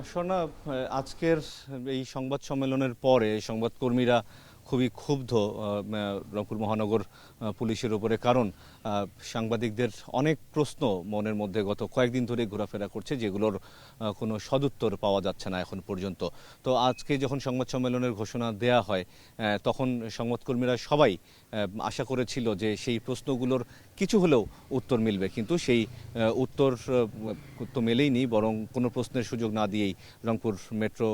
শোনা, আজকের এই সংবাদ সম্মেলনের পরে সংবাদকর্মীরা খুবই ক্ষুব্ধ রংপুর মহানগর পুলিশের উপরে। কারণ সাংবাদিকদের অনেক প্রশ্ন মনের মধ্যে গত কয়েকদিন ধরে ঘোরাফেরা করছে, যেগুলোর কোনো সদুত্তর পাওয়া যাচ্ছে না এখন পর্যন্ত। তো আজকে যখন সংবাদ সম্মেলনের ঘোষণা দেয়া হয়, তখন সংবাদকর্মীরা সবাই আশা করেছিল যে সেই প্রশ্নগুলোর কিছু হলেও উত্তর মিলবে, কিন্তু সেই উত্তর তো মেলেইনি। বরং কোনো প্রশ্নের সুযোগ না দিয়েই রংপুর মেট্রো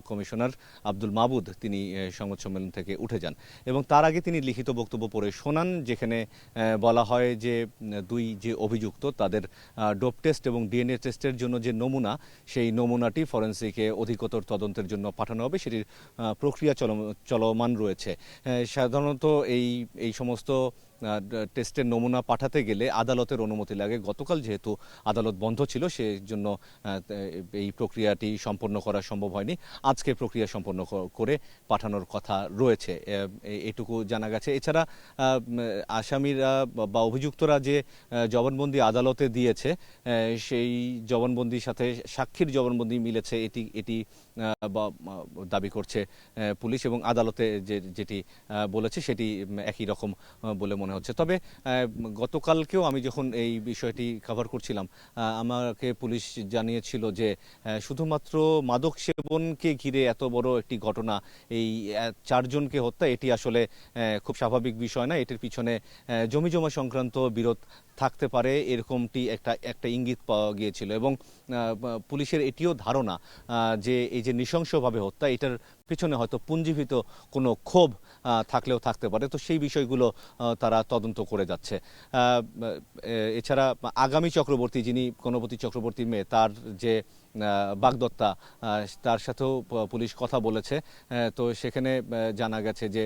কমিশনার আব্দুল মাবুদ তিনি সংবাদ সম্মেলন থেকে উঠে যান এবং তার আগে তিনি লিখিত বক্তব্য পড়ে শোনান, যেখানে বলা হয় যে দুই যে অভিযুক্ত তাদের ডোপ টেস্ট এবং ডিএনএ টেস্টের জন্য যে নমুনা, সেই নমুনাটি ফরেনসিকে অধিকতর তদন্তের জন্য পাঠানো হবে, সেটির প্রক্রিয়া চলমান রয়েছে। সাধারণত এই সমস্ত টেস্টের নমুনা পাঠাতে গেলে আদালতের অনুমতি লাগে। গতকাল যেহেতু আদালত বন্ধ ছিল, সেই জন্য এই প্রক্রিয়াটি সম্পন্ন করা সম্ভব হয়নি। আজকে প্রক্রিয়া সম্পন্ন করে পাঠানোর কথা রয়েছে, এটুকু জানা গেছে। এছাড়া আসামিরা বা অভিযুক্তরা যে জবানবন্দি আদালতে দিয়েছে, সেই জবানবন্দির সাথে সাক্ষীর জবানবন্দি মিলেছে, এটি দাবি করছে পুলিশ, এবং আদালতে যেটি বলেছে সেটি একই রকম বলে মনে হচ্ছে। তবে গতকালকেও আমি যখন এই বিষয়টি কভার করছিলাম, আমাকে পুলিশ জানিয়েছিল যে শুধুমাত্র মাদক সেবনকে ঘিরে এত বড় একটি ঘটনা, এই চারজনকে হত্যা, এটি আসলে খুব স্বাভাবিক বিষয় না। এটির পিছনে জমিজমা সংক্রান্ত বিরোধ থাকতে পারে, এরকমটি একটা ইঙ্গিত পাওয়া গিয়েছিল। এবং পুলিশের এটিও ধারণা যে এই যে নৃশংসভাবে হত্যা, এটার পিছনে হয়তো পুঞ্জীভূত কোনো ক্ষোভ থাকলেও থাকতে পারে। তো সেই বিষয়গুলো তারা তদন্ত করে যাচ্ছে। এছাড়া আগামী চক্রবর্তী, যিনি গণপতি চক্রবর্তীর মেয়ে, তার যে বাগদত্তা, তার সাথেও পুলিশ কথা বলেছে। তো সেখানে জানা গেছে যে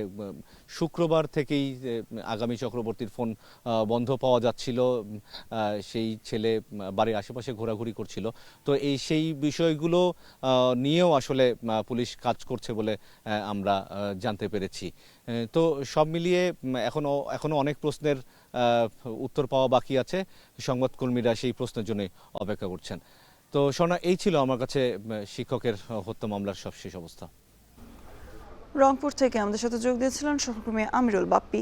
শুক্রবার থেকেই আগামী চক্রবর্তীর ফোন বন্ধ পাওয়া যাচ্ছিল। সেই ছেলে বাড়ির আশেপাশে ঘোরাঘুরি করছিল। তো সেই বিষয়গুলো নিয়েও আসলে পুলিশ কাজ করছে বলে আমরা জানতে পেরেছি। তো সব মিলিয়ে এখনো অনেক প্রশ্নের উত্তর পাওয়া বাকি আছে। সংবাদকর্মীরা সেই প্রশ্নের জন্য অপেক্ষা করছেন। তো সোনা, এই ছিল আমার কাছে শিক্ষকের হত্যা মামলার সবশেষ অবস্থা। রংপুর থেকে আমাদের সাথে যোগ দিয়েছিলেন সহকর্মী আমিরুল বাপ্পি।